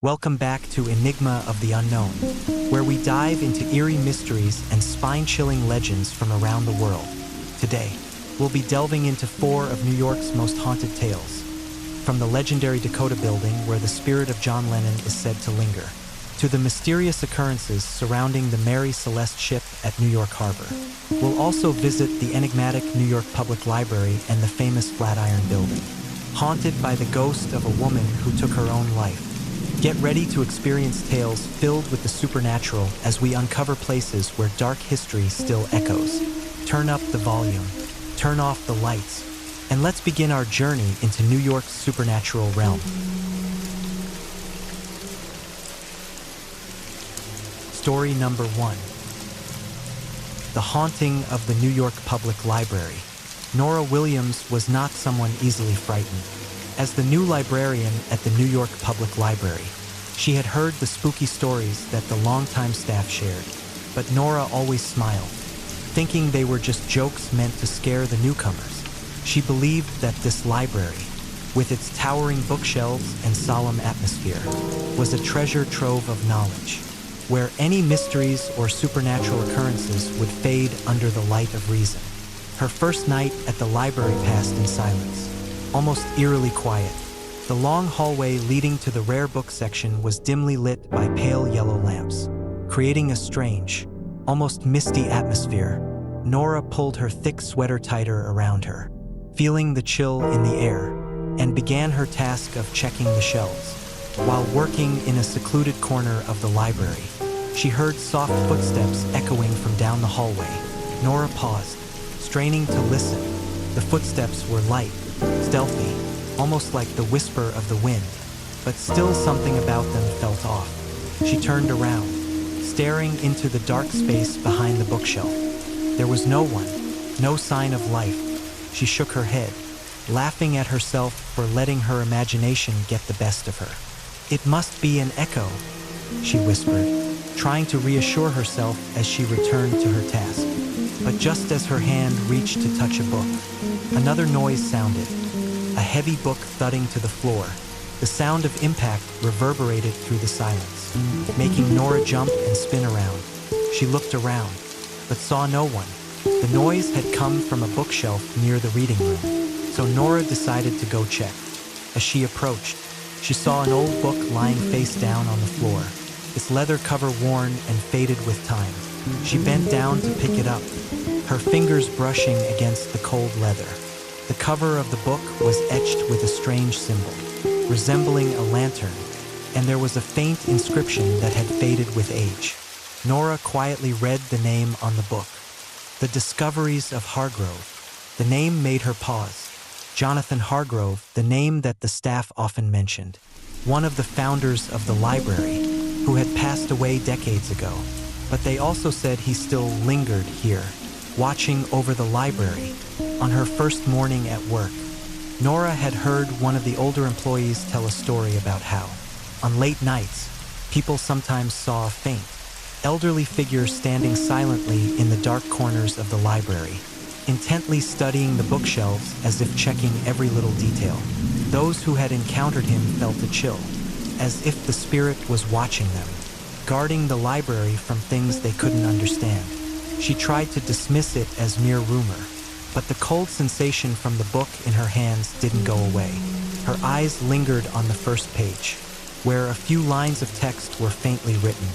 Welcome back to Enigma of the Unknown, where we dive into eerie mysteries and spine-chilling legends from around the world. Today, we'll be delving into four of New York's most haunted tales. From the legendary Dakota Building, where the spirit of John Lennon is said to linger, to the mysterious occurrences surrounding the Mary Celeste ship at New York Harbor. We'll also visit the enigmatic New York Public Library and the famous Flatiron Building, haunted by the ghost of a woman who took her own life. Get ready to experience tales filled with the supernatural as we uncover places where dark history still echoes. Turn up the volume, turn off the lights, and let's begin our journey into New York's supernatural realm. Story number 1. The haunting of the New York Public Library. Nora Williams was not someone easily frightened. As the new librarian at the New York Public Library, she had heard the spooky stories that the longtime staff shared, but Nora always smiled, thinking they were just jokes meant to scare the newcomers. She believed that this library, with its towering bookshelves and solemn atmosphere, was a treasure trove of knowledge, where any mysteries or supernatural occurrences would fade under the light of reason. Her first night at the library passed in silence, almost eerily quiet. The long hallway leading to the rare book section was dimly lit by pale yellow lamps, creating a strange, almost misty atmosphere. Nora pulled her thick sweater tighter around her, feeling the chill in the air, and began her task of checking the shelves. While working in a secluded corner of the library, she heard soft footsteps echoing from down the hallway. Nora paused, straining to listen. The footsteps were light, stealthy, almost like the whisper of the wind, but still something about them felt off. She turned around, staring into the dark space behind the bookshelf. There was no one, no sign of life. She shook her head, laughing at herself for letting her imagination get the best of her. "It must be an echo," she whispered, trying to reassure herself as she returned to her task. But just as her hand reached to touch a book, another noise sounded, a heavy book thudding to the floor. The sound of impact reverberated through the silence, making Nora jump and spin around. She looked around, but saw no one. The noise had come from a bookshelf near the reading room, so Nora decided to go check. As she approached, she saw an old book lying face down on the floor, its leather cover worn and faded with time. She bent down to pick it up, her fingers brushing against the cold leather. The cover of the book was etched with a strange symbol, resembling a lantern, and there was a faint inscription that had faded with age. Nora quietly read the name on the book. The Discoveries of Hargrove. The name made her pause. Jonathan Hargrove, the name that the staff often mentioned. One of the founders of the library, who had passed away decades ago. But they also said he still lingered here, watching over the library. On her first morning at work, Nora had heard one of the older employees tell a story about how, on late nights, people sometimes saw a faint, elderly figure standing silently in the dark corners of the library, intently studying the bookshelves as if checking every little detail. Those who had encountered him felt a chill, as if the spirit was watching them, guarding the library from things they couldn't understand. She tried to dismiss it as mere rumor, but the cold sensation from the book in her hands didn't go away. Her eyes lingered on the first page, where a few lines of text were faintly written,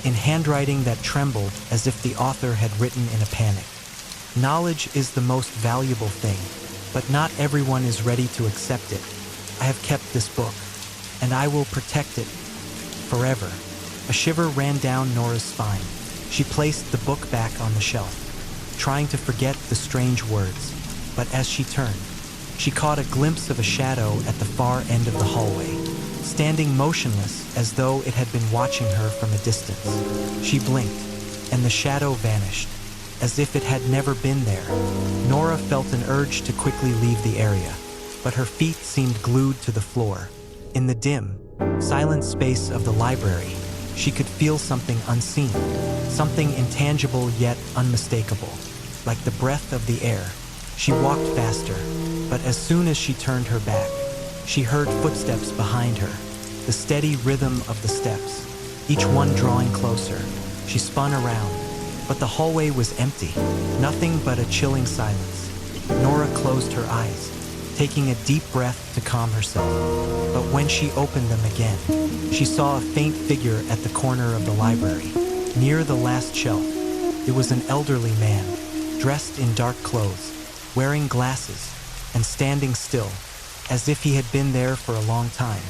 in handwriting that trembled as if the author had written in a panic. "Knowledge is the most valuable thing, but not everyone is ready to accept it. I have kept this book, and I will protect it forever." A shiver ran down Nora's spine. She placed the book back on the shelf, trying to forget the strange words. But as she turned, she caught a glimpse of a shadow at the far end of the hallway, standing motionless as though it had been watching her from a distance. She blinked, and the shadow vanished, as if it had never been there. Nora felt an urge to quickly leave the area, but her feet seemed glued to the floor. In the dim, silent space of the library, she could feel something unseen, something intangible yet unmistakable, like the breath of the air. She walked faster, but as soon as she turned her back, she heard footsteps behind her, the steady rhythm of the steps, each one drawing closer. She spun around, but the hallway was empty, nothing but a chilling silence. Nora closed her eyes, taking a deep breath to calm herself. But when she opened them again, she saw a faint figure at the corner of the library, near the last shelf. It was an elderly man, dressed in dark clothes, wearing glasses, and standing still, as if he had been there for a long time,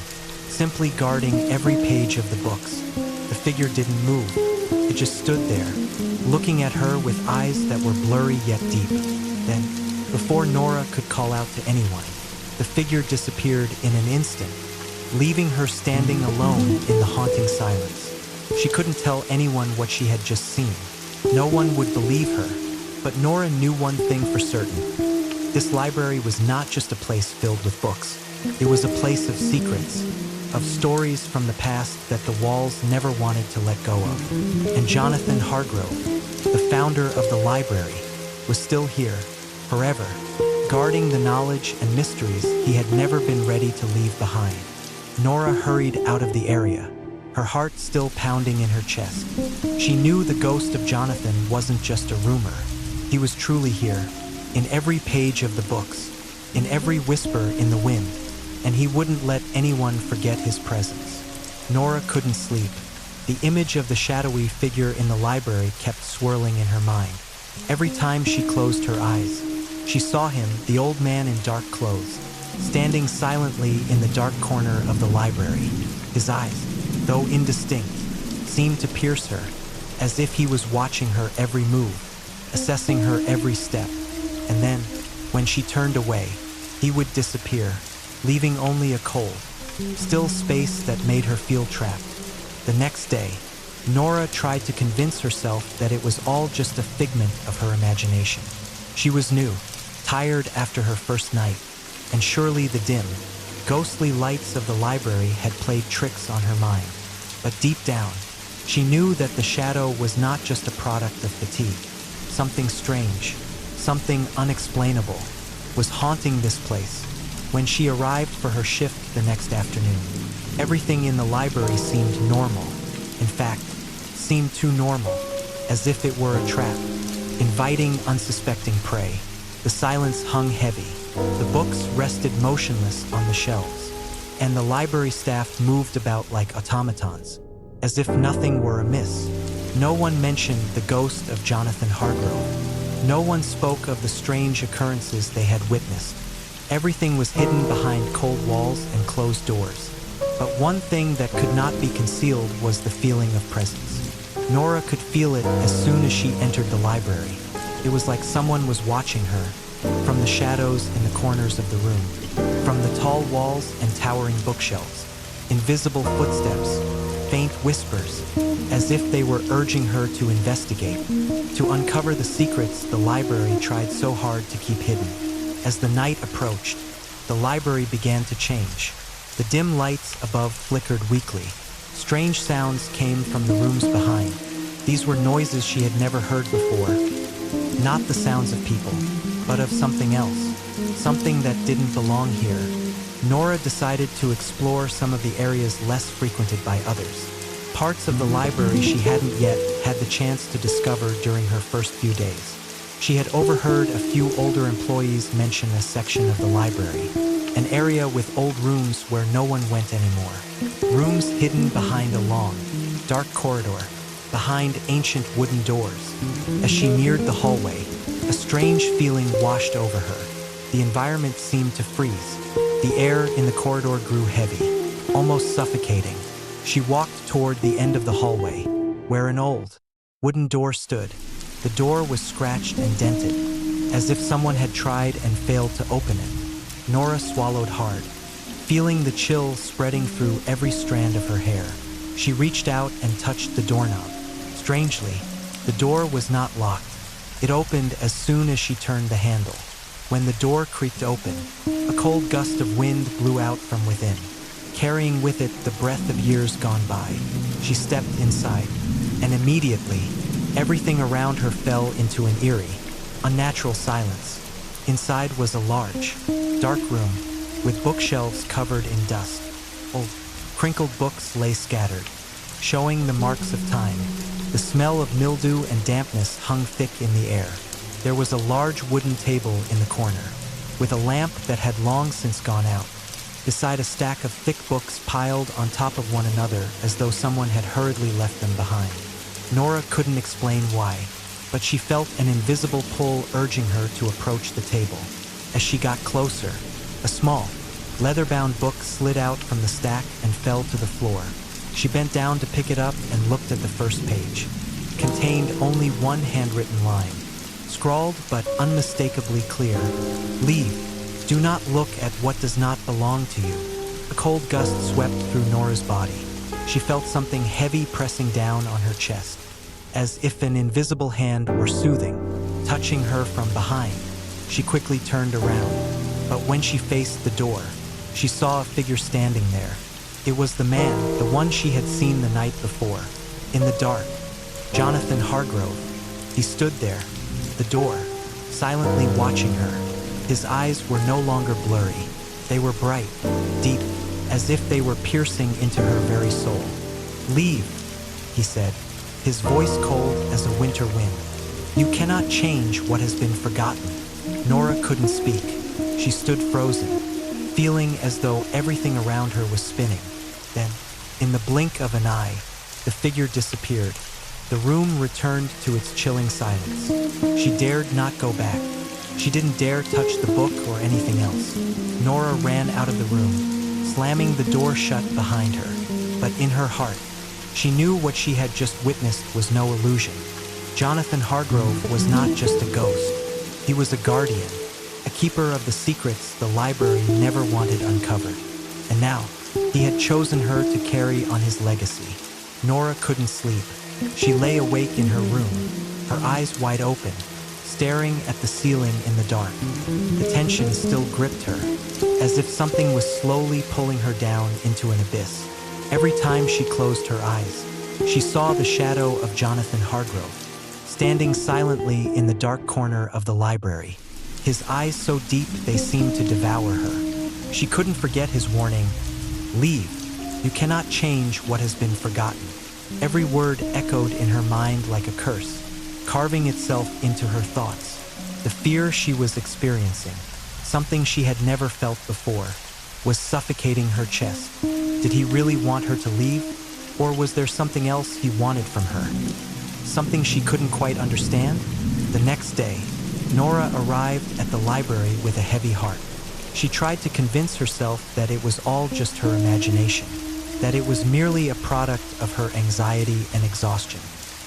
simply guarding every page of the books. The figure didn't move. It just stood there, looking at her with eyes that were blurry yet deep. Then, before Nora could call out to anyone, the figure disappeared in an instant, leaving her standing alone in the haunting silence. She couldn't tell anyone what she had just seen. No one would believe her, but Nora knew one thing for certain. This library was not just a place filled with books. It was a place of secrets, of stories from the past that the walls never wanted to let go of. And Jonathan Hargrove, the founder of the library, was still here, forever, guarding the knowledge and mysteries he had never been ready to leave behind. Nora hurried out of the area, her heart still pounding in her chest. She knew the ghost of Jonathan wasn't just a rumor. He was truly here, in every page of the books, in every whisper in the wind, and he wouldn't let anyone forget his presence. Nora couldn't sleep. The image of the shadowy figure in the library kept swirling in her mind. Every time she closed her eyes, she saw him, the old man in dark clothes, standing silently in the dark corner of the library. His eyes, though indistinct, seemed to pierce her, as if he was watching her every move, assessing her every step. And then, when she turned away, he would disappear, leaving only a cold, still space that made her feel trapped. The next day, Nora tried to convince herself that it was all just a figment of her imagination. She was new, tired after her first night, and surely the dim, ghostly lights of the library had played tricks on her mind. But deep down, she knew that the shadow was not just a product of fatigue. Something strange, something unexplainable, was haunting this place. When she arrived for her shift the next afternoon, everything in the library seemed normal. In fact, seemed too normal, as if it were a trap, inviting unsuspecting prey. The silence hung heavy. The books rested motionless on the shelves, and the library staff moved about like automatons, as if nothing were amiss. No one mentioned the ghost of Jonathan Hargrove. No one spoke of the strange occurrences they had witnessed. Everything was hidden behind cold walls and closed doors. But one thing that could not be concealed was the feeling of presence. Nora could feel it as soon as she entered the library. It was like someone was watching her, from the shadows in the corners of the room, from the tall walls and towering bookshelves. Invisible footsteps, faint whispers, as if they were urging her to investigate, to uncover the secrets the library tried so hard to keep hidden. As the night approached, the library began to change. The dim lights above flickered weakly. Strange sounds came from the rooms behind. These were noises she had never heard before. Not the sounds of people, but of something else. Something that didn't belong here. Nora decided to explore some of the areas less frequented by others. Parts of the library she hadn't yet had the chance to discover during her first few days. She had overheard a few older employees mention a section of the library, an area with old rooms where no one went anymore. Rooms hidden behind a long, dark corridor, behind ancient wooden doors. As she neared the hallway, a strange feeling washed over her. The environment seemed to freeze. The air in the corridor grew heavy, almost suffocating. She walked toward the end of the hallway, where an old, wooden door stood. The door was scratched and dented, as if someone had tried and failed to open it. Nora swallowed hard, feeling the chill spreading through every strand of her hair. She reached out and touched the doorknob. Strangely, the door was not locked. It opened as soon as she turned the handle. When the door creaked open, a cold gust of wind blew out from within, carrying with it the breath of years gone by. She stepped inside, and immediately, everything around her fell into an eerie, unnatural silence. Inside was a large, dark room with bookshelves covered in dust, old, Crinkled books lay scattered, showing the marks of time. The smell of mildew and dampness hung thick in the air. There was a large wooden table in the corner, with a lamp that had long since gone out, beside a stack of thick books piled on top of one another as though someone had hurriedly left them behind. Nora couldn't explain why, but she felt an invisible pull urging her to approach the table. As she got closer, a small, leather-bound book slid out from the stack and fell to the floor. She bent down to pick it up and looked at the first page. It contained only one handwritten line, scrawled but unmistakably clear. "Leave. Do not look at what does not belong to you." A cold gust swept through Nora's body. She felt something heavy pressing down on her chest, as if an invisible hand were soothing, touching her from behind. She quickly turned around, but when she faced the door, she saw a figure standing there. It was the man, the one she had seen the night before, in the dark, Jonathan Hargrove. He stood there, the door, silently watching her. His eyes were no longer blurry. They were bright, deep, as if they were piercing into her very soul. "Leave," he said, his voice cold as a winter wind. "You cannot change what has been forgotten." Nora couldn't speak. She stood frozen, feeling as though everything around her was spinning. Then, in the blink of an eye, the figure disappeared. The room returned to its chilling silence. She dared not go back. She didn't dare touch the book or anything else. Nora ran out of the room, slamming the door shut behind her. But in her heart, she knew what she had just witnessed was no illusion. Jonathan Hargrove was not just a ghost. He was a guardian, a keeper of the secrets the library never wanted uncovered. And now, he had chosen her to carry on his legacy. Nora couldn't sleep. She lay awake in her room, her eyes wide open, staring at the ceiling in the dark. The tension still gripped her, as if something was slowly pulling her down into an abyss. Every time she closed her eyes, she saw the shadow of Jonathan Hargrove, standing silently in the dark corner of the library, his eyes so deep they seemed to devour her. She couldn't forget his warning, "Leave. You cannot change what has been forgotten." Every word echoed in her mind like a curse, carving itself into her thoughts. The fear she was experiencing, something she had never felt before, was suffocating her chest. Did he really want her to leave? Or was there something else he wanted from her? Something she couldn't quite understand? The next day, Nora arrived at the library with a heavy heart. She tried to convince herself that it was all just her imagination, that it was merely a product of her anxiety and exhaustion.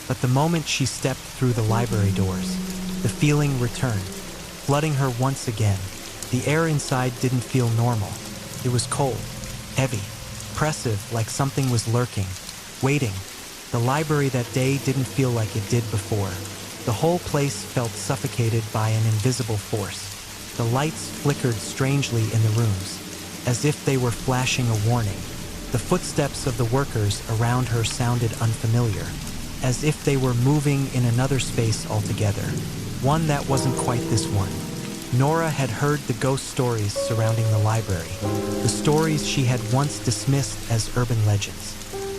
But the moment she stepped through the library doors, the feeling returned, flooding her once again. The air inside didn't feel normal. It was cold, heavy, oppressive, like something was lurking, waiting. The library that day didn't feel like it did before. The whole place felt suffocated by an invisible force. The lights flickered strangely in the rooms, as if they were flashing a warning. The footsteps of the workers around her sounded unfamiliar, as if they were moving in another space altogether, one that wasn't quite this one. Nora had heard the ghost stories surrounding the library, the stories she had once dismissed as urban legends,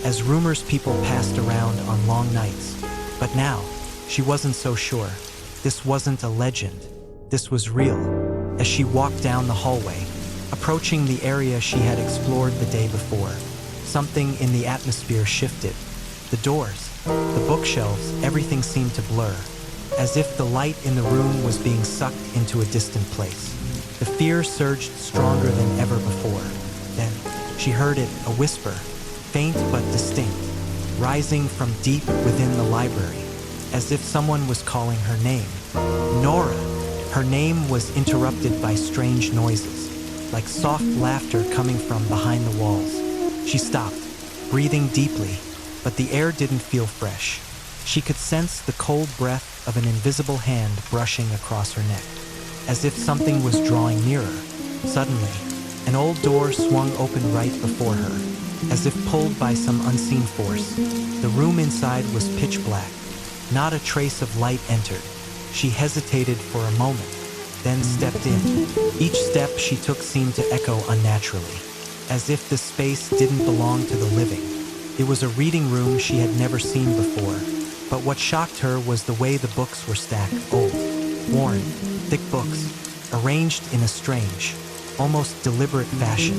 as rumors people passed around on long nights. But now, she wasn't so sure. This wasn't a legend. This was real. As she walked down the hallway, approaching the area she had explored the day before, something in the atmosphere shifted. The doors, the bookshelves, everything seemed to blur, as if the light in the room was being sucked into a distant place. The fear surged stronger than ever before. Then, she heard it, a whisper, faint but distinct, rising from deep within the library, as if someone was calling her name. Nora! Her name was interrupted by strange noises, like soft laughter coming from behind the walls. She stopped, breathing deeply, but the air didn't feel fresh. She could sense the cold breath of an invisible hand brushing across her neck, as if something was drawing nearer. Suddenly, an old door swung open right before her, as if pulled by some unseen force. The room inside was pitch black. Not a trace of light entered. She hesitated for a moment, then stepped in. Each step she took seemed to echo unnaturally, as if the space didn't belong to the living. It was a reading room she had never seen before, but what shocked her was the way the books were stacked. Old, worn, thick books, arranged in a strange, almost deliberate fashion.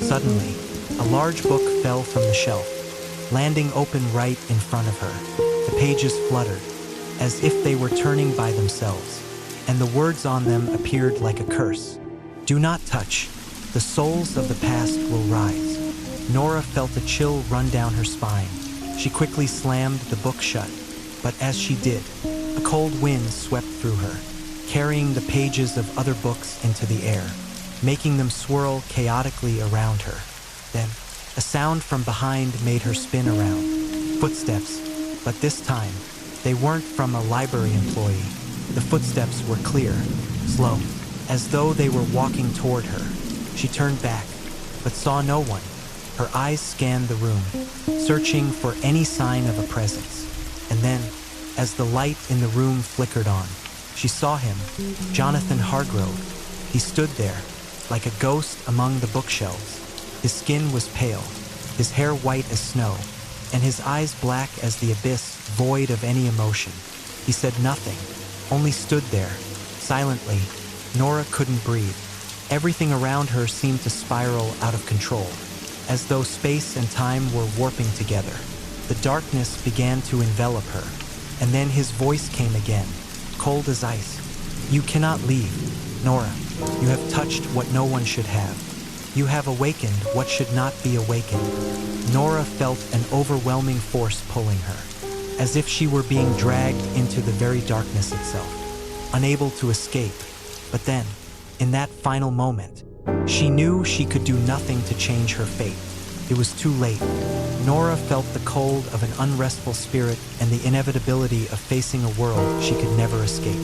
Suddenly, a large book fell from the shelf, landing open right in front of her. The pages fluttered, as if they were turning by themselves, and the words on them appeared like a curse. "Do not touch. The souls of the past will rise." Nora felt a chill run down her spine. She quickly slammed the book shut, but as she did, a cold wind swept through her, carrying the pages of other books into the air, making them swirl chaotically around her. Then, a sound from behind made her spin around. Footsteps, but this time, they weren't from a library employee. The footsteps were clear, slow, as though they were walking toward her. She turned back, but saw no one. Her eyes scanned the room, searching for any sign of a presence. And then, as the light in the room flickered on, she saw him, Jonathan Hargrove. He stood there, like a ghost among the bookshelves. His skin was pale, his hair white as snow, and his eyes black as the abyss, void of any emotion. He said nothing, only stood there, silently. Nora couldn't breathe. Everything around her seemed to spiral out of control, as though space and time were warping together. The darkness began to envelop her, and then his voice came again, cold as ice. "You cannot leave, Nora. You have touched what no one should have. You have awakened what should not be awakened." Nora felt an overwhelming force pulling her, as if she were being dragged into the very darkness itself, unable to escape. But then, in that final moment, she knew she could do nothing to change her fate. It was too late. Nora felt the cold of an unrestful spirit and the inevitability of facing a world she could never escape.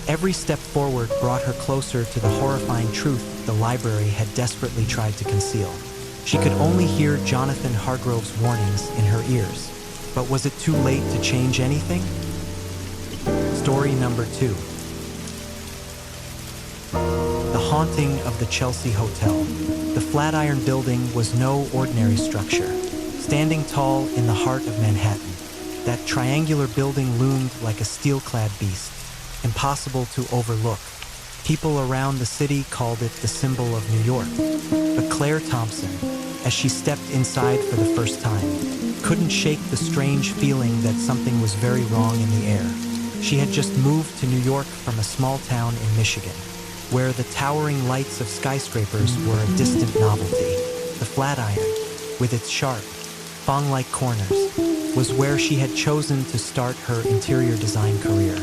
Every step forward brought her closer to the horrifying truth the library had desperately tried to conceal. She could only hear Jonathan Hargrove's warnings in her ears. But was it too late to change anything? Story number 2. The haunting of the Chelsea Hotel. The Flatiron Building was no ordinary structure. Standing tall in the heart of Manhattan, that triangular building loomed like a steel-clad beast, impossible to overlook. People around the city called it the symbol of New York. But Claire Thompson, as she stepped inside for the first time, couldn't shake the strange feeling that something was very wrong in the air. She had just moved to New York from a small town in Michigan, where the towering lights of skyscrapers were a distant novelty. The Flatiron, with its sharp, fong-like corners, was where she had chosen to start her interior design career.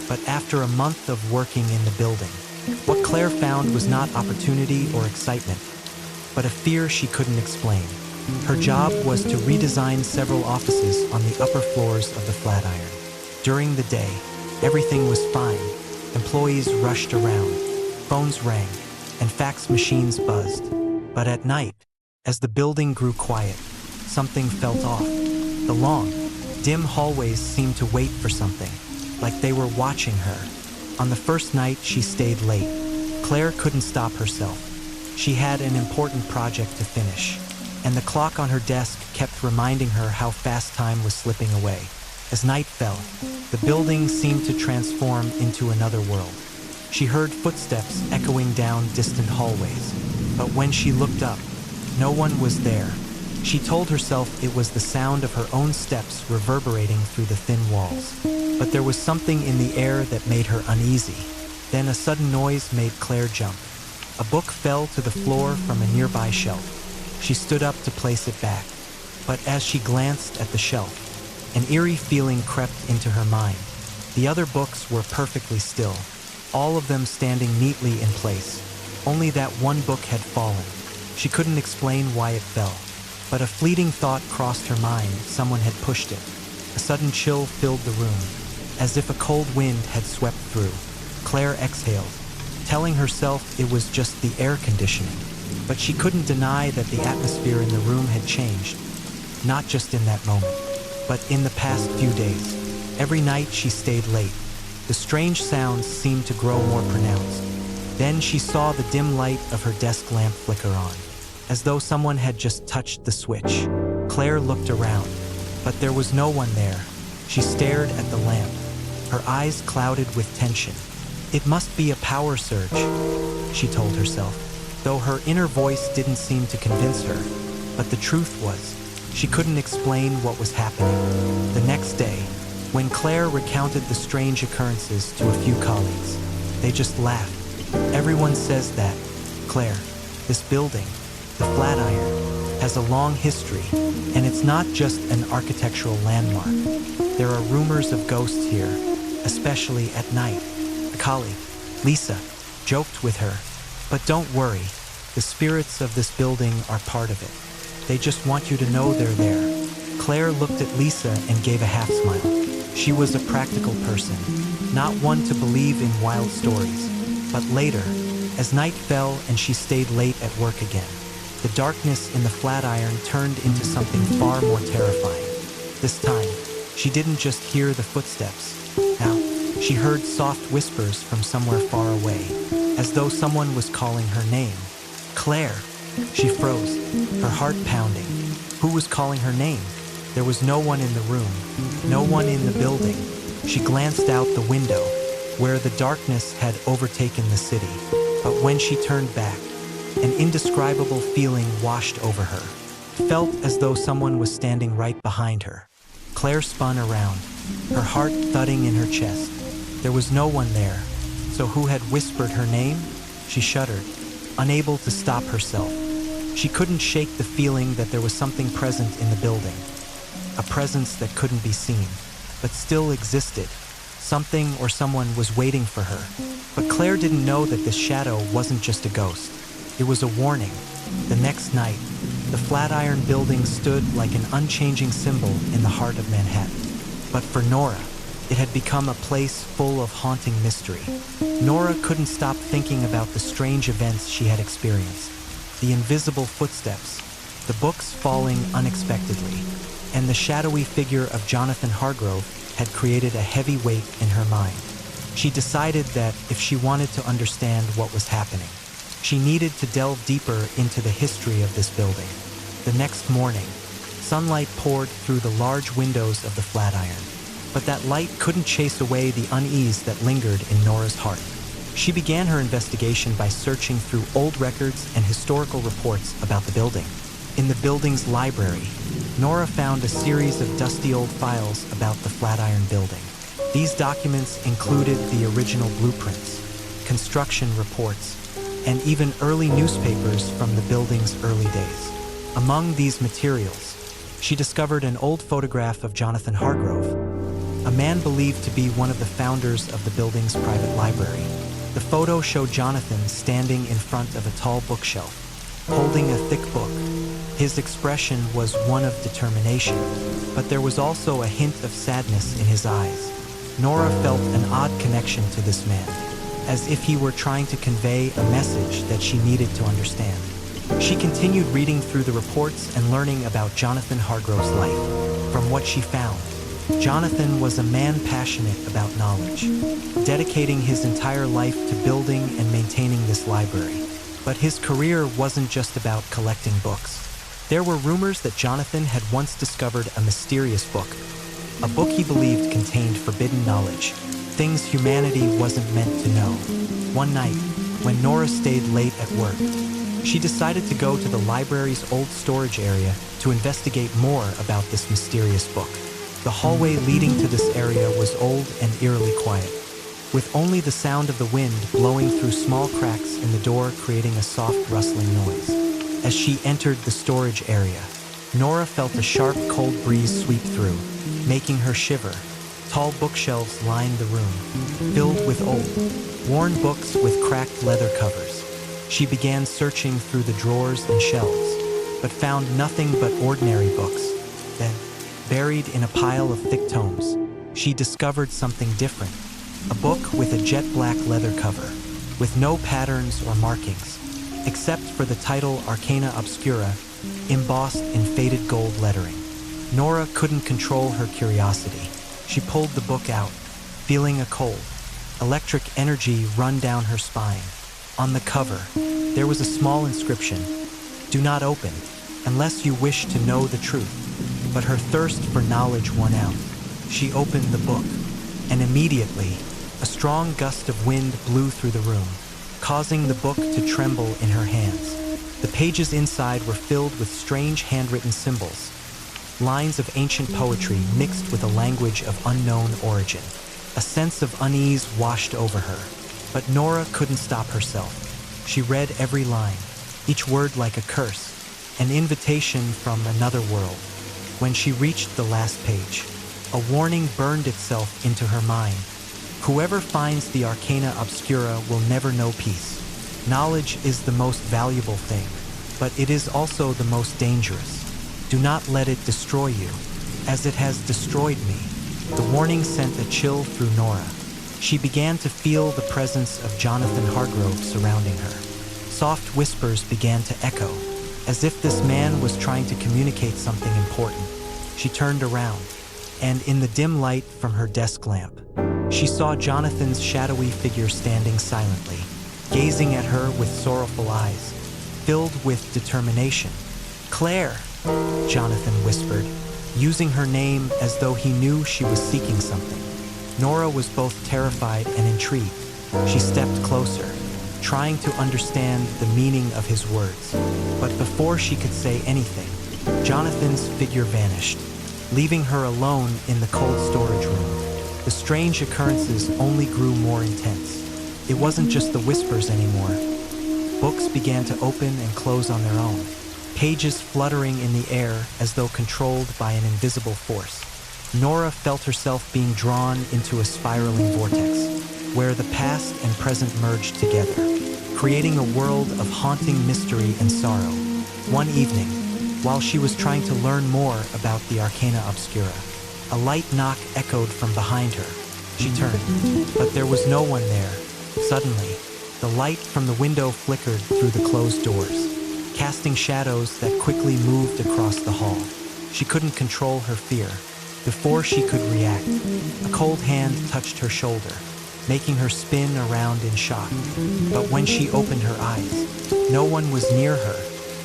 But after a month of working in the building, what Claire found was not opportunity or excitement, but a fear she couldn't explain. Her job was to redesign several offices on the upper floors of the Flatiron. During the day, everything was fine. Employees rushed around, phones rang, and fax machines buzzed. But at night, as the building grew quiet, something felt off. The long, dim hallways seemed to wait for something, like they were watching her. On the first night, she stayed late. Claire couldn't stop herself. She had an important project to finish, and the clock on her desk kept reminding her how fast time was slipping away. As night fell, the building seemed to transform into another world. She heard footsteps echoing down distant hallways, but when she looked up, no one was there. She told herself it was the sound of her own steps reverberating through the thin walls. But there was something in the air that made her uneasy. Then a sudden noise made Claire jump. A book fell to the floor from a nearby shelf. She stood up to place it back, but as she glanced at the shelf, an eerie feeling crept into her mind. The other books were perfectly still, all of them standing neatly in place. Only that one book had fallen. She couldn't explain why it fell, but a fleeting thought crossed her mind. Someone had pushed it. A sudden chill filled the room, as if a cold wind had swept through. Claire exhaled, telling herself it was just the air conditioning. But she couldn't deny that the atmosphere in the room had changed. Not just in that moment, but in the past few days. Every night she stayed late. The strange sounds seemed to grow more pronounced. Then she saw the dim light of her desk lamp flicker on. as though someone had just touched the switch. Claire looked around, but there was no one there. She stared at the lamp, her eyes clouded with tension. It must be a power surge, she told herself, though her inner voice didn't seem to convince her. But the truth was, she couldn't explain what was happening. The next day, when Claire recounted the strange occurrences to a few colleagues, they just laughed. Everyone says that, Claire, this building, the Flatiron, has a long history, and it's not just an architectural landmark. There are rumors of ghosts here, especially at night. A colleague, Lisa, joked with her, but don't worry, the spirits of this building are part of it. They just want you to know they're there. Claire looked at Lisa and gave a half smile. She was a practical person, not one to believe in wild stories. But later, as night fell and she stayed late at work again, the darkness in the Flatiron turned into something far more terrifying. This time, she didn't just hear the footsteps. Now, she heard soft whispers from somewhere far away, as though someone was calling her name. Claire! She froze, her heart pounding. Who was calling her name? There was no one in the room, no one in the building. She glanced out the window, where the darkness had overtaken the city. But when she turned back, an indescribable feeling washed over her. Felt as though someone was standing right behind her. Claire spun around, her heart thudding in her chest. There was no one there, so who had whispered her name? She shuddered, unable to stop herself. She couldn't shake the feeling that there was something present in the building. A presence that couldn't be seen, but still existed. Something or someone was waiting for her. But Claire didn't know that this shadow wasn't just a ghost. It was a warning. The next night, the Flatiron Building stood like an unchanging symbol in the heart of Manhattan. But for Nora, it had become a place full of haunting mystery. Nora couldn't stop thinking about the strange events she had experienced. The invisible footsteps, the books falling unexpectedly, and the shadowy figure of Jonathan Hargrove had created a heavy weight in her mind. She decided that if she wanted to understand what was happening, she needed to delve deeper into the history of this building. The next morning, sunlight poured through the large windows of the Flatiron, but that light couldn't chase away the unease that lingered in Nora's heart. She began her investigation by searching through old records and historical reports about the building. In the building's library, Nora found a series of dusty old files about the Flatiron Building. These documents included the original blueprints, construction reports, and even early newspapers from the building's early days. Among these materials, she discovered an old photograph of Jonathan Hargrove, a man believed to be one of the founders of the building's private library. The photo showed Jonathan standing in front of a tall bookshelf, holding a thick book. His expression was one of determination, but there was also a hint of sadness in his eyes. Nora felt an odd connection to this man, as if he were trying to convey a message that she needed to understand. She continued reading through the reports and learning about Jonathan Hargrove's life. From what she found, Jonathan was a man passionate about knowledge, dedicating his entire life to building and maintaining this library. But his career wasn't just about collecting books. There were rumors that Jonathan had once discovered a mysterious book, a book he believed contained forbidden knowledge, things humanity wasn't meant to know. One night, when Nora stayed late at work, she decided to go to the library's old storage area to investigate more about this mysterious book. The hallway leading to this area was old and eerily quiet, with only the sound of the wind blowing through small cracks in the door creating a soft rustling noise. As she entered the storage area, Nora felt a sharp, cold breeze sweep through, making her shiver. Tall bookshelves lined the room, filled with old, worn books with cracked leather covers. She began searching through the drawers and shelves, but found nothing but ordinary books. Then, buried in a pile of thick tomes, she discovered something different. A book with a jet-black leather cover, with no patterns or markings, except for the title Arcana Obscura, embossed in faded gold lettering. Nora couldn't control her curiosity. She pulled the book out, feeling a cold, electric energy run down her spine. On the cover, there was a small inscription, "Do not open, unless you wish to know the truth." But her thirst for knowledge won out. She opened the book, and immediately, a strong gust of wind blew through the room, causing the book to tremble in her hands. The pages inside were filled with strange handwritten symbols, lines of ancient poetry mixed with a language of unknown origin. A sense of unease washed over her, but Nora couldn't stop herself. She read every line, each word like a curse, an invitation from another world. When she reached the last page, a warning burned itself into her mind. Whoever finds the Arcana Obscura will never know peace. Knowledge is the most valuable thing, but it is also the most dangerous. Do not let it destroy you, as it has destroyed me. The warning sent a chill through Nora. She began to feel the presence of Jonathan Hargrove surrounding her. Soft whispers began to echo, as if this man was trying to communicate something important. She turned around, and in the dim light from her desk lamp, she saw Jonathan's shadowy figure standing silently, gazing at her with sorrowful eyes, filled with determination. "Claire," Jonathan whispered, using her name as though he knew she was seeking something. Nora was both terrified and intrigued. She stepped closer, trying to understand the meaning of his words. But before she could say anything, Jonathan's figure vanished, leaving her alone in the cold storage room. The strange occurrences only grew more intense. It wasn't just the whispers anymore. Books began to open and close on their own, pages fluttering in the air as though controlled by an invisible force. Nora felt herself being drawn into a spiraling vortex, where the past and present merged together, creating a world of haunting mystery and sorrow. One evening, while she was trying to learn more about the Arcana Obscura, a light knock echoed from behind her. She turned, but there was no one there. Suddenly, the light from the window flickered through the closed doors, casting shadows that quickly moved across the hall. She couldn't control her fear. Before she could react, a cold hand touched her shoulder, making her spin around in shock. But when she opened her eyes, no one was near her.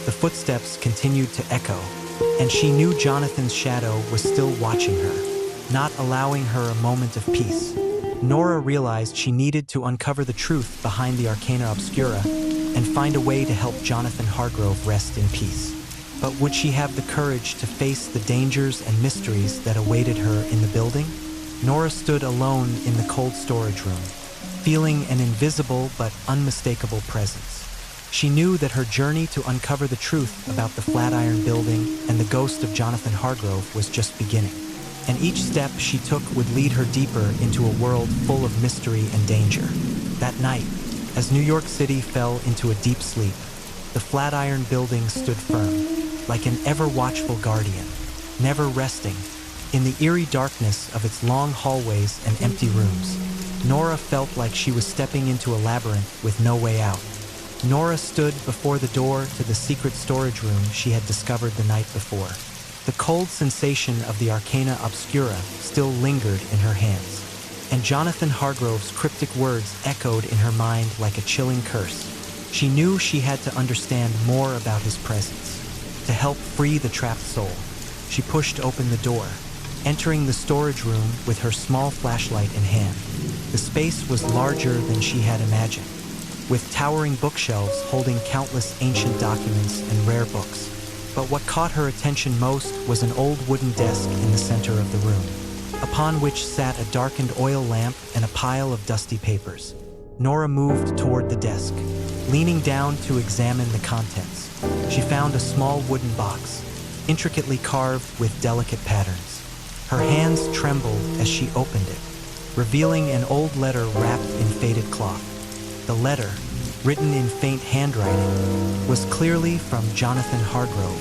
The footsteps continued to echo, and she knew Jonathan's shadow was still watching her, not allowing her a moment of peace. Nora realized she needed to uncover the truth behind the Arcana Obscura and find a way to help Jonathan Hargrove rest in peace. But would she have the courage to face the dangers and mysteries that awaited her in the building? Nora stood alone in the cold storage room, feeling an invisible but unmistakable presence. She knew that her journey to uncover the truth about the Flatiron Building and the ghost of Jonathan Hargrove was just beginning. And each step she took would lead her deeper into a world full of mystery and danger. That night, as New York City fell into a deep sleep, the Flatiron Building stood firm, like an ever-watchful guardian, never resting. In the eerie darkness of its long hallways and empty rooms, Nora felt like she was stepping into a labyrinth with no way out. Nora stood before the door to the secret storage room she had discovered the night before. The cold sensation of the Arcana Obscura still lingered in her hands, and Jonathan Hargrove's cryptic words echoed in her mind like a chilling curse. She knew she had to understand more about his presence. To help free the trapped soul, she pushed open the door, entering the storage room with her small flashlight in hand. The space was larger than she had imagined, with towering bookshelves holding countless ancient documents and rare books. But what caught her attention most was an old wooden desk in the center of the room, upon which sat a darkened oil lamp and a pile of dusty papers. Nora moved toward the desk, leaning down to examine the contents. She found a small wooden box, intricately carved with delicate patterns. Her hands trembled as she opened it, revealing an old letter wrapped in faded cloth. The letter, written in faint handwriting, was clearly from Jonathan Hargrove.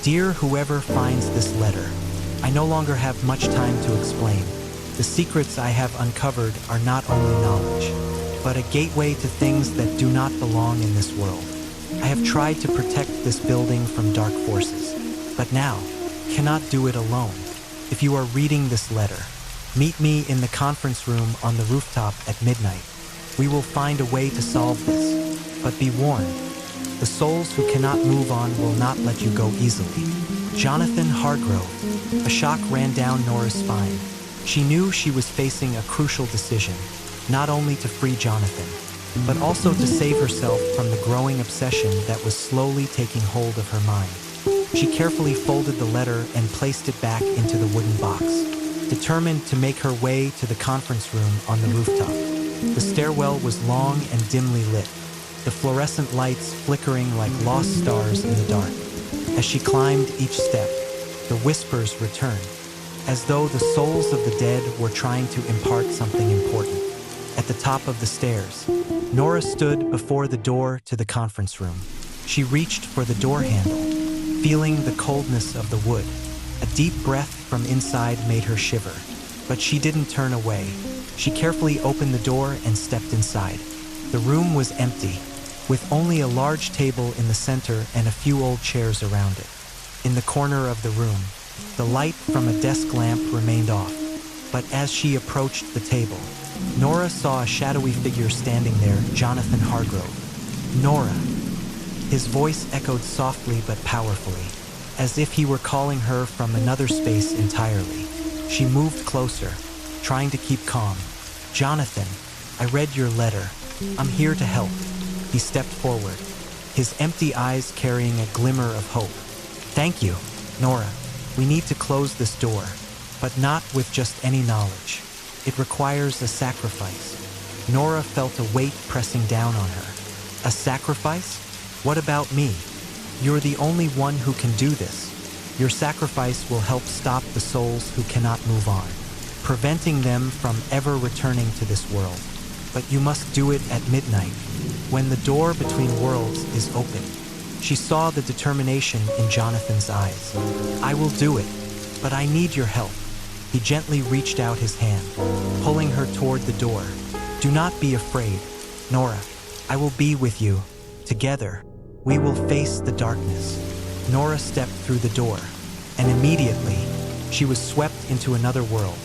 "Dear whoever finds this letter, I no longer have much time to explain. The secrets I have uncovered are not only knowledge, but a gateway to things that do not belong in this world. I have tried to protect this building from dark forces, but now cannot do it alone. If you are reading this letter, meet me in the conference room on the rooftop at midnight. We will find a way to solve this, but be warned, the The souls who cannot move on will not let you go easily. Jonathan Hargrove. A shock ran down Nora's spine. She knew she was facing a crucial decision, not only to free Jonathan, but also to save herself from the growing obsession that was slowly taking hold of her mind. She carefully folded the letter and placed it back into the wooden box, determined to make her way to the conference room on the rooftop. The stairwell was long and dimly lit, the fluorescent lights flickering like lost stars in the dark. As she climbed each step, the whispers returned, as though the souls of the dead were trying to impart something important. At the top of the stairs, Nora stood before the door to the conference room. She reached for the door handle, feeling the coldness of the wood. A deep breath from inside made her shiver, but she didn't turn away. She carefully opened the door and stepped inside. The room was empty, with only a large table in the center and a few old chairs around it. In the corner of the room, the light from a desk lamp remained off, but as she approached the table, Nora saw a shadowy figure standing there, Jonathan Hargrove. Nora. His voice echoed softly but powerfully, as if he were calling her from another space entirely. She moved closer, trying to keep calm. Jonathan, I read your letter. I'm here to help. He stepped forward, his empty eyes carrying a glimmer of hope. Thank you, Nora. We need to close this door, but not with just any knowledge. It requires a sacrifice. Nora felt a weight pressing down on her. A sacrifice? What about me? You're the only one who can do this. Your sacrifice will help stop the souls who cannot move on, preventing them from ever returning to this world. But you must do it at midnight, when the door between worlds is open. She saw the determination in Jonathan's eyes. I will do it, but I need your help. He gently reached out his hand, pulling her toward the door. Do not be afraid, Nora. I will be with you. Together, we will face the darkness. Nora stepped through the door, and immediately, she was swept into another world.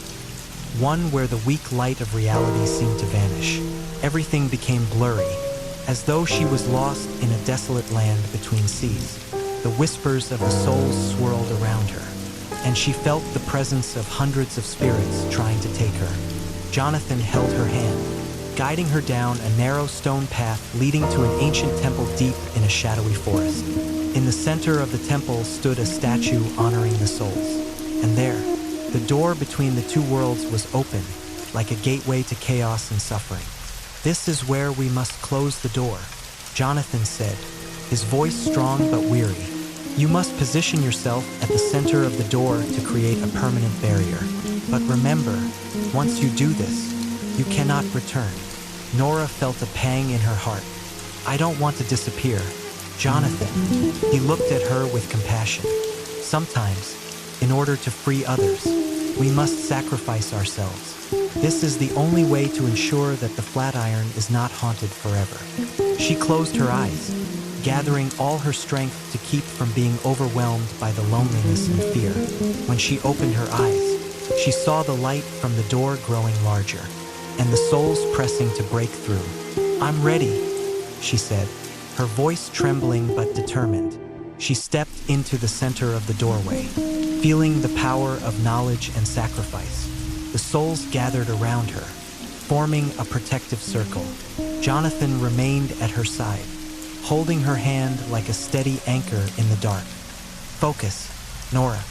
One where the weak light of reality seemed to vanish. Everything became blurry, as though she was lost in a desolate land between seas. The whispers of the souls swirled around her, and she felt the presence of hundreds of spirits trying to take her. Jonathan held her hand, guiding her down a narrow stone path leading to an ancient temple deep in a shadowy forest. In the center of the temple stood a statue honoring the souls, and there, the door between the two worlds was open, like a gateway to chaos and suffering. This is where we must close the door, Jonathan said, his voice strong but weary. You must position yourself at the center of the door to create a permanent barrier. But remember, once you do this, you cannot return. Nora felt a pang in her heart. I don't want to disappear. Jonathan, he looked at her with compassion. Sometimes, in order to free others, we must sacrifice ourselves. This is the only way to ensure that the Flatiron is not haunted forever. She closed her eyes, gathering all her strength to keep from being overwhelmed by the loneliness and fear. When she opened her eyes, she saw the light from the door growing larger, and the souls pressing to break through. I'm ready, she said, her voice trembling but determined. She stepped into the center of the doorway, feeling the power of knowledge and sacrifice. The souls gathered around her, forming a protective circle. Jonathan remained at her side, holding her hand like a steady anchor in the dark. Focus, Nora.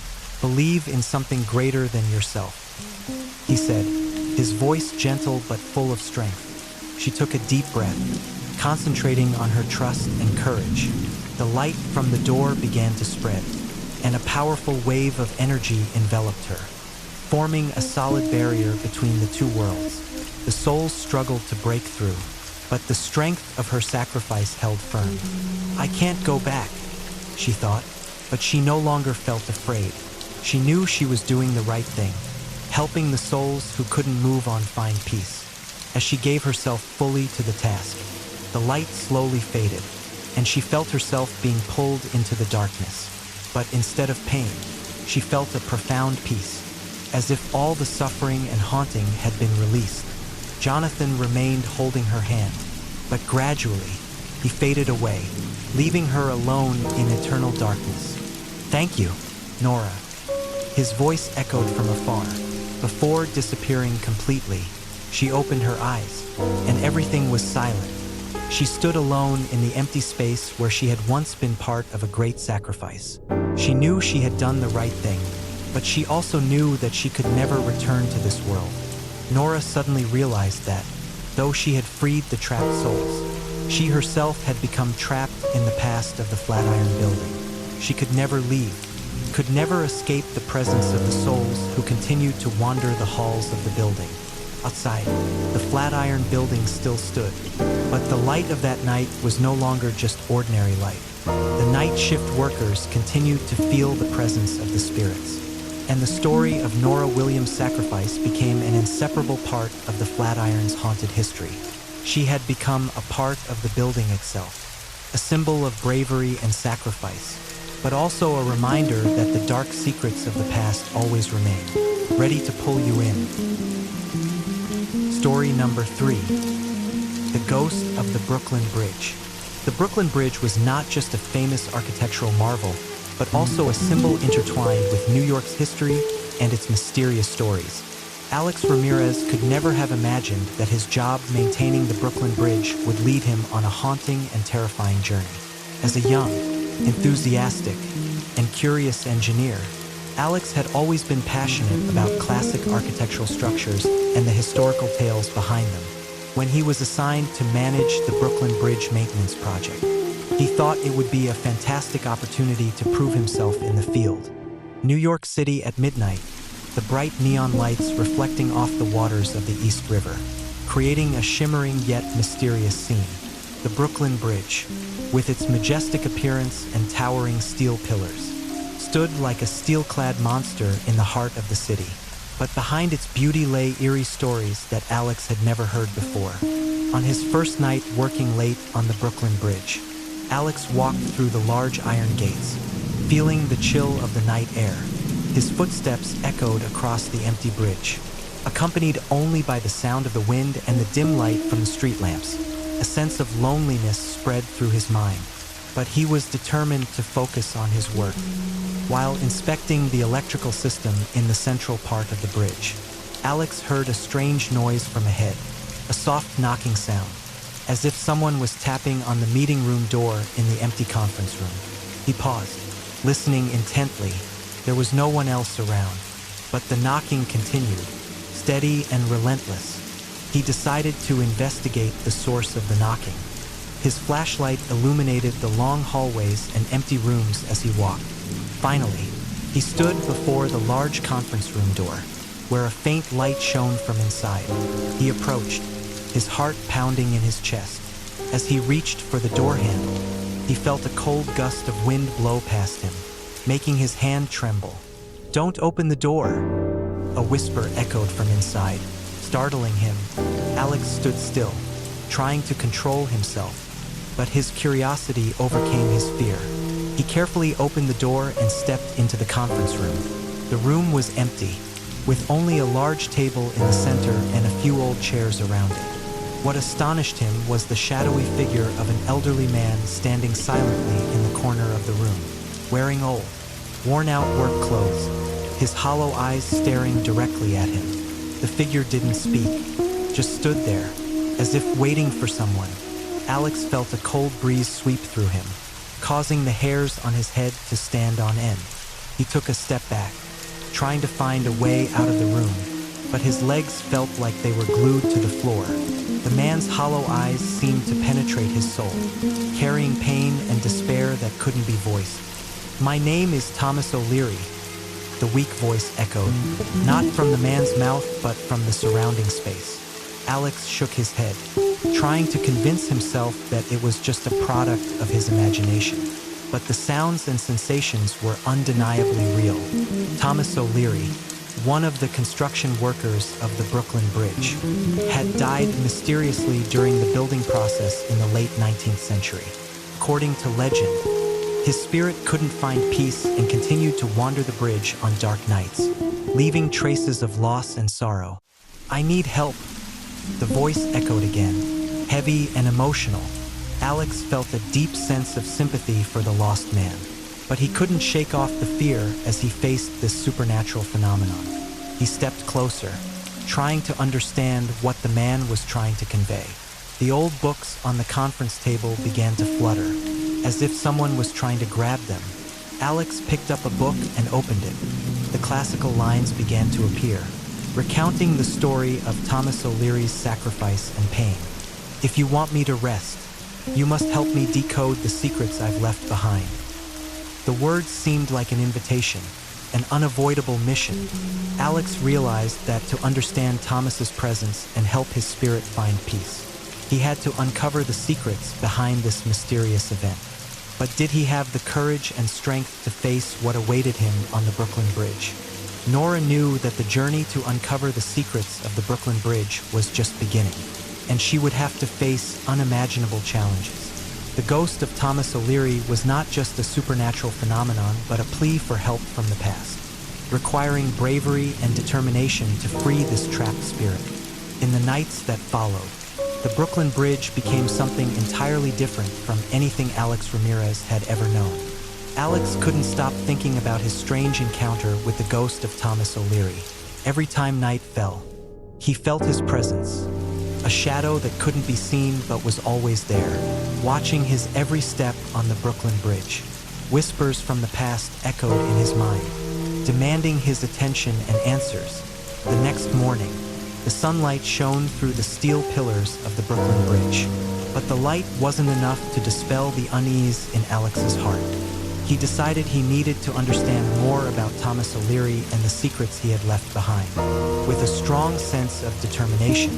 Believe in something greater than yourself, he said, his voice gentle but full of strength. She took a deep breath, concentrating on her trust and courage. The light from the door began to spread, and a powerful wave of energy enveloped her, forming a solid barrier between the two worlds. The souls struggled to break through, but the strength of her sacrifice held firm. I can't go back, she thought, but she no longer felt afraid. She knew she was doing the right thing, helping the souls who couldn't move on find peace. As she gave herself fully to the task, the light slowly faded, and she felt herself being pulled into the darkness. But instead of pain, she felt a profound peace, as if all the suffering and haunting had been released. Jonathan remained holding her hand, but gradually, he faded away, leaving her alone in eternal darkness. "Thank you, Nora." His voice echoed from afar. Before disappearing completely, she opened her eyes, and everything was silent. She stood alone in the empty space where she had once been part of a great sacrifice. She knew she had done the right thing, but she also knew that she could never return to this world. Nora suddenly realized that, though she had freed the trapped souls, she herself had become trapped in the past of the Flatiron Building. She could never leave, could never escape the presence of the souls who continued to wander the halls of the building. Outside, the Flatiron Building still stood, but the light of that night was no longer just ordinary light. The night shift workers continued to feel the presence of the spirits, and the story of Nora Williams' sacrifice became an inseparable part of the Flatiron's haunted history. She had become a part of the building itself, a symbol of bravery and sacrifice, but also a reminder that the dark secrets of the past always remain, ready to pull you in. Story number 3. The Ghost of the Brooklyn Bridge. The Brooklyn Bridge was not just a famous architectural marvel, but also a symbol intertwined with New York's history and its mysterious stories. Alex Ramirez could never have imagined that his job maintaining the Brooklyn Bridge would lead him on a haunting and terrifying journey. As a young, enthusiastic, and curious engineer, Alex had always been passionate about classic architectural structures and the historical tales behind them. When he was assigned to manage the Brooklyn Bridge maintenance project, he thought it would be a fantastic opportunity to prove himself in the field. New York City at midnight, the bright neon lights reflecting off the waters of the East River, creating a shimmering yet mysterious scene. The Brooklyn Bridge, with its majestic appearance and towering steel pillars, stood like a steel-clad monster in the heart of the city. But behind its beauty lay eerie stories that Alex had never heard before. On his first night working late on the Brooklyn Bridge, Alex walked through the large iron gates, feeling the chill of the night air. His footsteps echoed across the empty bridge, accompanied only by the sound of the wind and the dim light from the street lamps. A sense of loneliness spread through his mind, but he was determined to focus on his work. While inspecting the electrical system in the central part of the bridge, Alex heard a strange noise from ahead, a soft knocking sound, as if someone was tapping on the meeting room door in the empty conference room. He paused, listening intently. There was no one else around, but the knocking continued, steady and relentless. He decided to investigate the source of the knocking. His flashlight illuminated the long hallways and empty rooms as he walked. Finally, he stood before the large conference room door, where a faint light shone from inside. He approached, his heart pounding in his chest. As he reached for the door handle, he felt a cold gust of wind blow past him, making his hand tremble. "Don't open the door," a whisper echoed from inside. Startling him, Alex stood still, trying to control himself, but his curiosity overcame his fear. He carefully opened the door and stepped into the conference room. The room was empty, with only a large table in the center and a few old chairs around it. What astonished him was the shadowy figure of an elderly man standing silently in the corner of the room, wearing old, worn-out work clothes, his hollow eyes staring directly at him. The figure didn't speak, just stood there, as if waiting for someone. Alex felt a cold breeze sweep through him, causing the hairs on his head to stand on end. He took a step back, trying to find a way out of the room, but his legs felt like they were glued to the floor. The man's hollow eyes seemed to penetrate his soul, carrying pain and despair that couldn't be voiced. "My name is Thomas O'Leary," the weak voice echoed, not from the man's mouth but from the surrounding space. Alex shook his head, trying to convince himself that it was just a product of his imagination. But the sounds and sensations were undeniably real. Thomas O'Leary, one of the construction workers of the Brooklyn Bridge, had died mysteriously during the building process in the late 19th century. According to legend, his spirit couldn't find peace and continued to wander the bridge on dark nights, leaving traces of loss and sorrow. "I need help," the voice echoed again, heavy and emotional. Alex felt a deep sense of sympathy for the lost man, but he couldn't shake off the fear as he faced this supernatural phenomenon. He stepped closer, trying to understand what the man was trying to convey. The old books on the conference table began to flutter, as if someone was trying to grab them. Alex picked up a book and opened it. The classical lines began to appear, recounting the story of Thomas O'Leary's sacrifice and pain. If you want me to rest, you must help me decode the secrets I've left behind. The words seemed like an invitation, an unavoidable mission. Alex realized that to understand Thomas's presence and help his spirit find peace, he had to uncover the secrets behind this mysterious event. But did he have the courage and strength to face what awaited him on the Brooklyn Bridge? Nora knew that the journey to uncover the secrets of the Brooklyn Bridge was just beginning, and she would have to face unimaginable challenges. The ghost of Thomas O'Leary was not just a supernatural phenomenon, but a plea for help from the past, requiring bravery and determination to free this trapped spirit. In the nights that followed, the Brooklyn Bridge became something entirely different from anything Alex Ramirez had ever known. Alex couldn't stop thinking about his strange encounter with the ghost of Thomas O'Leary. Every time night fell, he felt his presence, a shadow that couldn't be seen but was always there, watching his every step on the Brooklyn Bridge. Whispers from the past echoed in his mind, demanding his attention and answers. The next morning, the sunlight shone through the steel pillars of the Brooklyn Bridge, but the light wasn't enough to dispel the unease in Alex's heart. He decided he needed to understand more about Thomas O'Leary and the secrets he had left behind. With a strong sense of determination,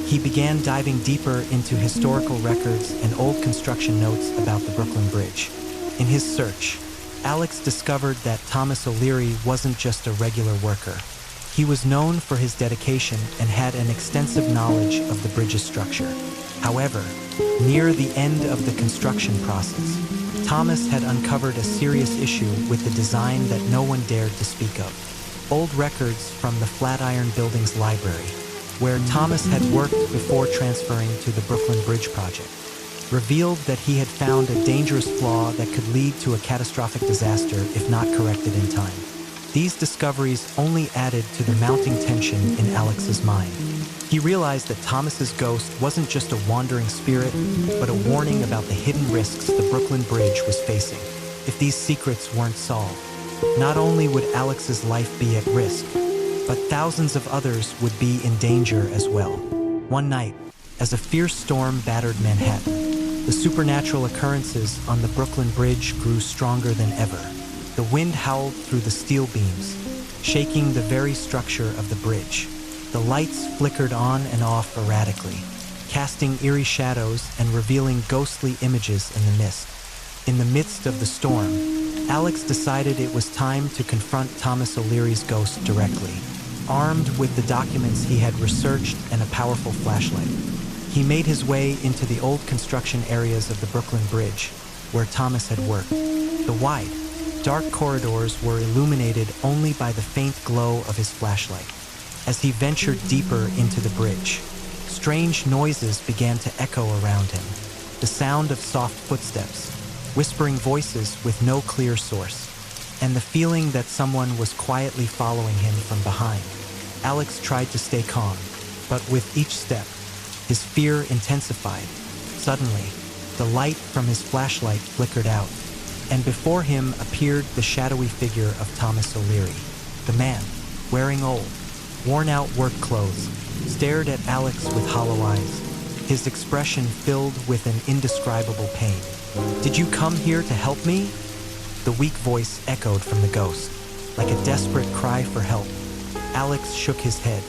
he began diving deeper into historical records and old construction notes about the Brooklyn Bridge. In his search, Alex discovered that Thomas O'Leary wasn't just a regular worker. He was known for his dedication and had an extensive knowledge of the bridge's structure. However, near the end of the construction process, Thomas had uncovered a serious issue with the design that no one dared to speak of. Old records from the Flatiron Building's library, where Thomas had worked before transferring to the Brooklyn Bridge project, revealed that he had found a dangerous flaw that could lead to a catastrophic disaster if not corrected in time. These discoveries only added to the mounting tension in Alex's mind. He realized that Thomas's ghost wasn't just a wandering spirit, but a warning about the hidden risks the Brooklyn Bridge was facing. If these secrets weren't solved, not only would Alex's life be at risk, but thousands of others would be in danger as well. One night, as a fierce storm battered Manhattan, the supernatural occurrences on the Brooklyn Bridge grew stronger than ever. The wind howled through the steel beams, shaking the very structure of the bridge. The lights flickered on and off erratically, casting eerie shadows and revealing ghostly images in the mist. In the midst of the storm, Alex decided it was time to confront Thomas O'Leary's ghost directly. Armed with the documents he had researched and a powerful flashlight, he made his way into the old construction areas of the Brooklyn Bridge, where Thomas had worked. The wide, dark corridors were illuminated only by the faint glow of his flashlight. As he ventured deeper into the bridge, strange noises began to echo around him. The sound of soft footsteps, whispering voices with no clear source, and the feeling that someone was quietly following him from behind. Alex tried to stay calm, but with each step, his fear intensified. Suddenly, the light from his flashlight flickered out, and before him appeared the shadowy figure of Thomas O'Leary. The man, wearing old, worn-out work clothes, stared at Alex with hollow eyes, his expression filled with an indescribable pain. "Did you come here to help me?" The weak voice echoed from the ghost, like a desperate cry for help. Alex shook his head,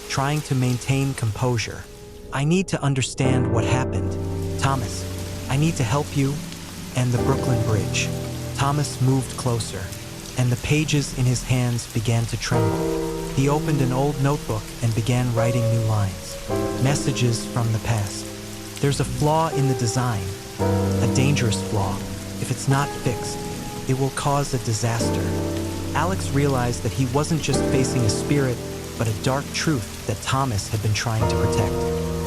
trying to maintain composure. "I need to understand what happened. Thomas, I need to help you." And the Brooklyn Bridge. Thomas moved closer, and the pages in his hands began to tremble. He opened an old notebook and began writing new lines, messages from the past. "There's a flaw in the design, a dangerous flaw. If it's not fixed, it will cause a disaster." Alex realized that he wasn't just facing a spirit, but a dark truth that Thomas had been trying to protect.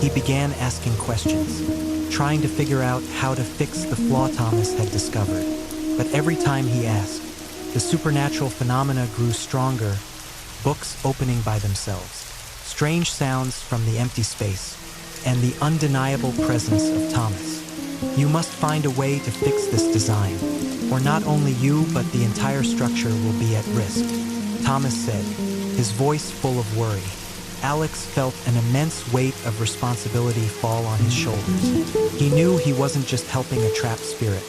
He began asking questions. trying to figure out how to fix the flaw Thomas had discovered. But every time he asked, the supernatural phenomena grew stronger, books opening by themselves, strange sounds from the empty space, and the undeniable presence of Thomas. You must find a way to fix this design, or not only you but the entire structure will be at risk, Thomas said, his voice full of worry. Alex felt an immense weight of responsibility fall on his shoulders. He knew he wasn't just helping a trapped spirit.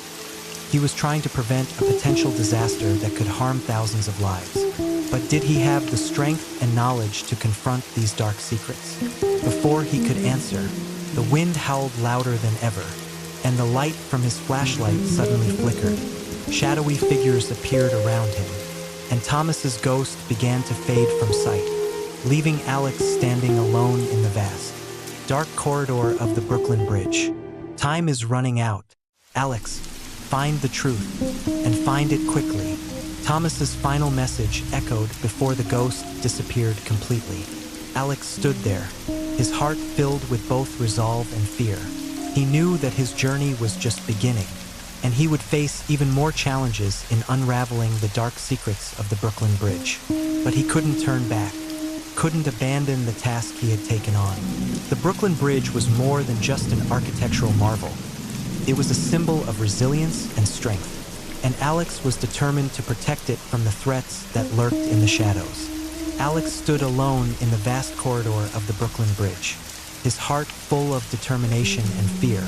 He was trying to prevent a potential disaster that could harm thousands of lives. But did he have the strength and knowledge to confront these dark secrets? Before he could answer, the wind howled louder than ever, and the light from his flashlight suddenly flickered. Shadowy figures appeared around him, and Thomas's ghost began to fade from sight, leaving Alex standing alone in the vast, dark corridor of the Brooklyn Bridge. Time is running out. Alex, find the truth, and find it quickly. Thomas's final message echoed before the ghost disappeared completely. Alex stood there, his heart filled with both resolve and fear. He knew that his journey was just beginning, and he would face even more challenges in unraveling the dark secrets of the Brooklyn Bridge. But he couldn't turn back, couldn't abandon the task he had taken on. The Brooklyn Bridge was more than just an architectural marvel. It was a symbol of resilience and strength, and Alex was determined to protect it from the threats that lurked in the shadows. Alex stood alone in the vast corridor of the Brooklyn Bridge, his heart full of determination and fear.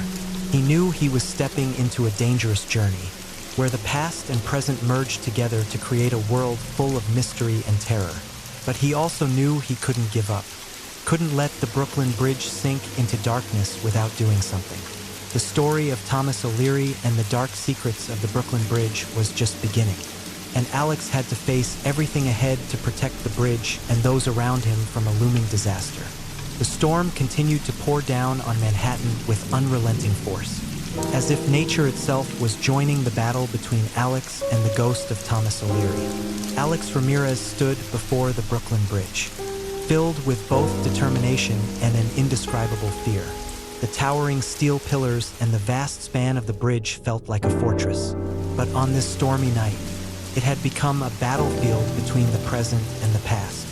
He knew he was stepping into a dangerous journey, where the past and present merged together to create a world full of mystery and terror. But he also knew he couldn't give up, couldn't let the Brooklyn Bridge sink into darkness without doing something. The story of Thomas O'Leary and the dark secrets of the Brooklyn Bridge was just beginning, and Alex had to face everything ahead to protect the bridge and those around him from a looming disaster. The storm continued to pour down on Manhattan with unrelenting force, as if nature itself was joining the battle between Alex and the ghost of Thomas O'Leary. Alex Ramirez stood before the Brooklyn Bridge, filled with both determination and an indescribable fear. The towering steel pillars and the vast span of the bridge felt like a fortress. But on this stormy night, it had become a battlefield between the present and the past.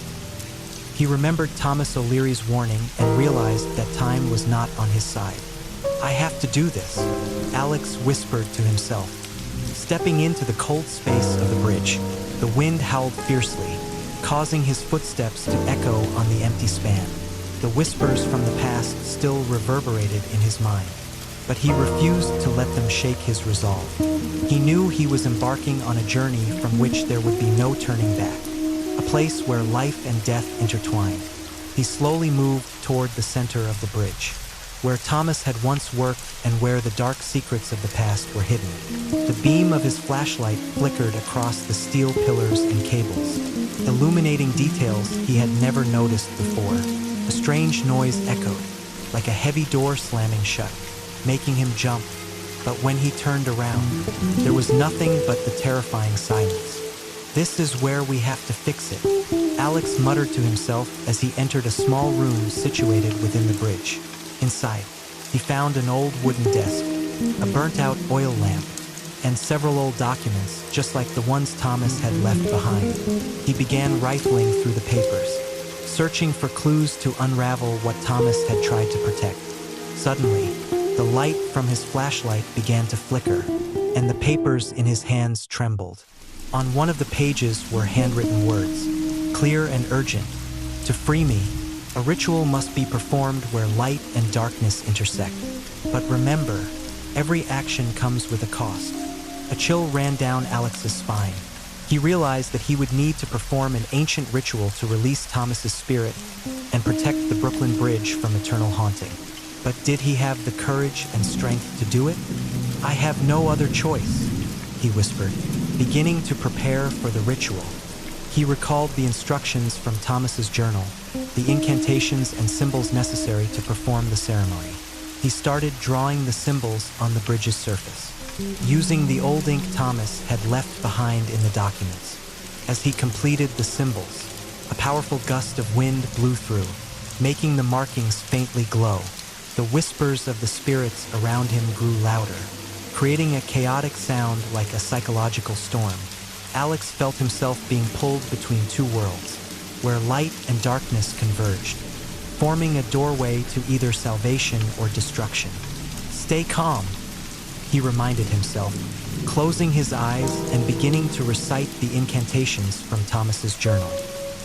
He remembered Thomas O'Leary's warning and realized that time was not on his side. "I have to do this," Alex whispered to himself. Stepping into the cold space of the bridge, the wind howled fiercely, causing his footsteps to echo on the empty span. The whispers from the past still reverberated in his mind, but he refused to let them shake his resolve. He knew he was embarking on a journey from which there would be no turning back, a place where life and death intertwined. He slowly moved toward the center of the bridge, where Thomas had once worked and where the dark secrets of the past were hidden. The beam of his flashlight flickered across the steel pillars and cables, illuminating details he had never noticed before. A strange noise echoed, like a heavy door slamming shut, making him jump. But when he turned around, there was nothing but the terrifying silence. "This is where we have to fix it," Alex muttered to himself as he entered a small room situated within the bridge. Inside, he found an old wooden desk, a burnt-out oil lamp, and several old documents, just like the ones Thomas had left behind. He began rifling through the papers, searching for clues to unravel what Thomas had tried to protect. Suddenly, the light from his flashlight began to flicker, and the papers in his hands trembled. On one of the pages were handwritten words, clear and urgent. "To free me, a ritual must be performed where light and darkness intersect. But remember, every action comes with a cost." A chill ran down Alex's spine. He realized that he would need to perform an ancient ritual to release Thomas's spirit and protect the Brooklyn Bridge from eternal haunting. But did he have the courage and strength to do it? "I have no other choice," he whispered, beginning to prepare for the ritual. He recalled the instructions from Thomas's journal, the incantations and symbols necessary to perform the ceremony. He started drawing the symbols on the bridge's surface, using the old ink Thomas had left behind in the documents. As he completed the symbols, a powerful gust of wind blew through, making the markings faintly glow. The whispers of the spirits around him grew louder, creating a chaotic sound like a psychological storm. Alex felt himself being pulled between two worlds, where light and darkness converged, forming a doorway to either salvation or destruction. "Stay calm," he reminded himself, closing his eyes and beginning to recite the incantations from Thomas's journal.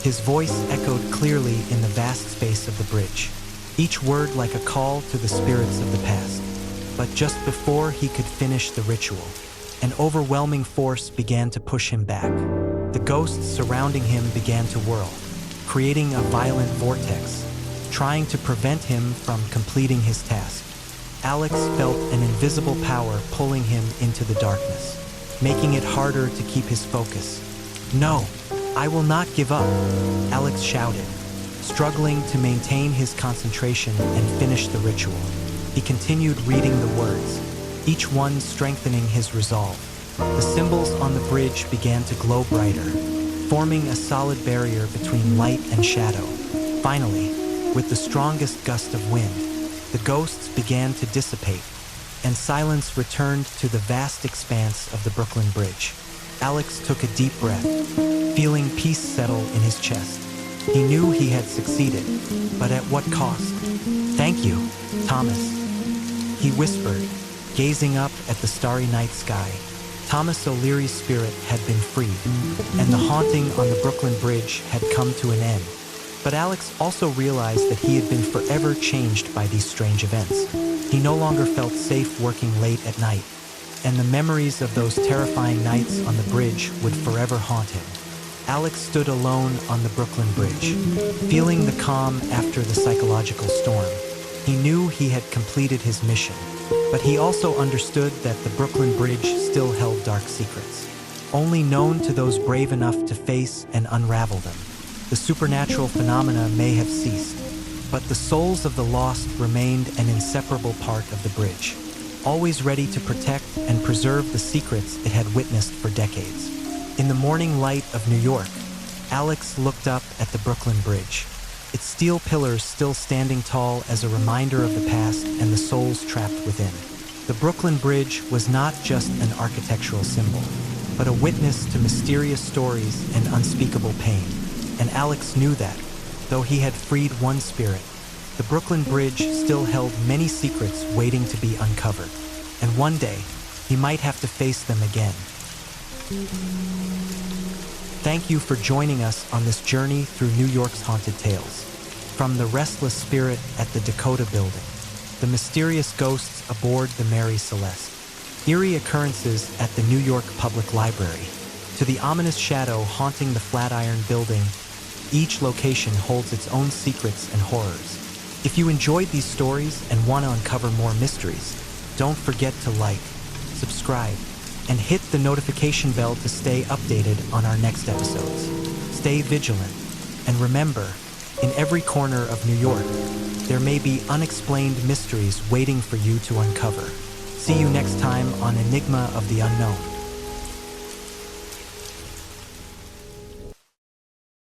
His voice echoed clearly in the vast space of the bridge, each word like a call to the spirits of the past. But just before he could finish the ritual, an overwhelming force began to push him back. The ghosts surrounding him began to whirl, creating a violent vortex, trying to prevent him from completing his task. Alex felt an invisible power pulling him into the darkness, making it harder to keep his focus. "No, I will not give up," Alex shouted, struggling to maintain his concentration and finish the ritual. He continued reading the words, each one strengthening his resolve. The symbols on the bridge began to glow brighter, forming a solid barrier between light and shadow. Finally, with the strongest gust of wind, the ghosts began to dissipate, and silence returned to the vast expanse of the Brooklyn Bridge. Alex took a deep breath, feeling peace settle in his chest. He knew he had succeeded, but at what cost? "Thank you, Thomas," he whispered, gazing up at the starry night sky. Thomas O'Leary's spirit had been freed, and the haunting on the Brooklyn Bridge had come to an end. But Alex also realized that he had been forever changed by these strange events. He no longer felt safe working late at night, and the memories of those terrifying nights on the bridge would forever haunt him. Alex stood alone on the Brooklyn Bridge, feeling the calm after the psychological storm. He knew he had completed his mission, but he also understood that the Brooklyn Bridge still held dark secrets, only known to those brave enough to face and unravel them. The supernatural phenomena may have ceased, but the souls of the lost remained an inseparable part of the bridge, always ready to protect and preserve the secrets it had witnessed for decades. In the morning light of New York, Alex looked up at the Brooklyn Bridge, its steel pillars still standing tall as a reminder of the past and the souls trapped within. The Brooklyn Bridge was not just an architectural symbol, but a witness to mysterious stories and unspeakable pain. And Alex knew that, though he had freed one spirit, the Brooklyn Bridge still held many secrets waiting to be uncovered. And one day, he might have to face them again. Thank you for joining us on this journey through New York's haunted tales. From the restless spirit at the Dakota Building, the mysterious ghosts aboard the Mary Celeste, eerie occurrences at the New York Public Library, to the ominous shadow haunting the Flatiron Building, each location holds its own secrets and horrors. If you enjoyed these stories and want to uncover more mysteries, don't forget to like, subscribe, and hit the notification bell to stay updated on our next episodes. Stay vigilant, and remember, in every corner of New York, there may be unexplained mysteries waiting for you to uncover. See you next time on Enigma of the Unknown.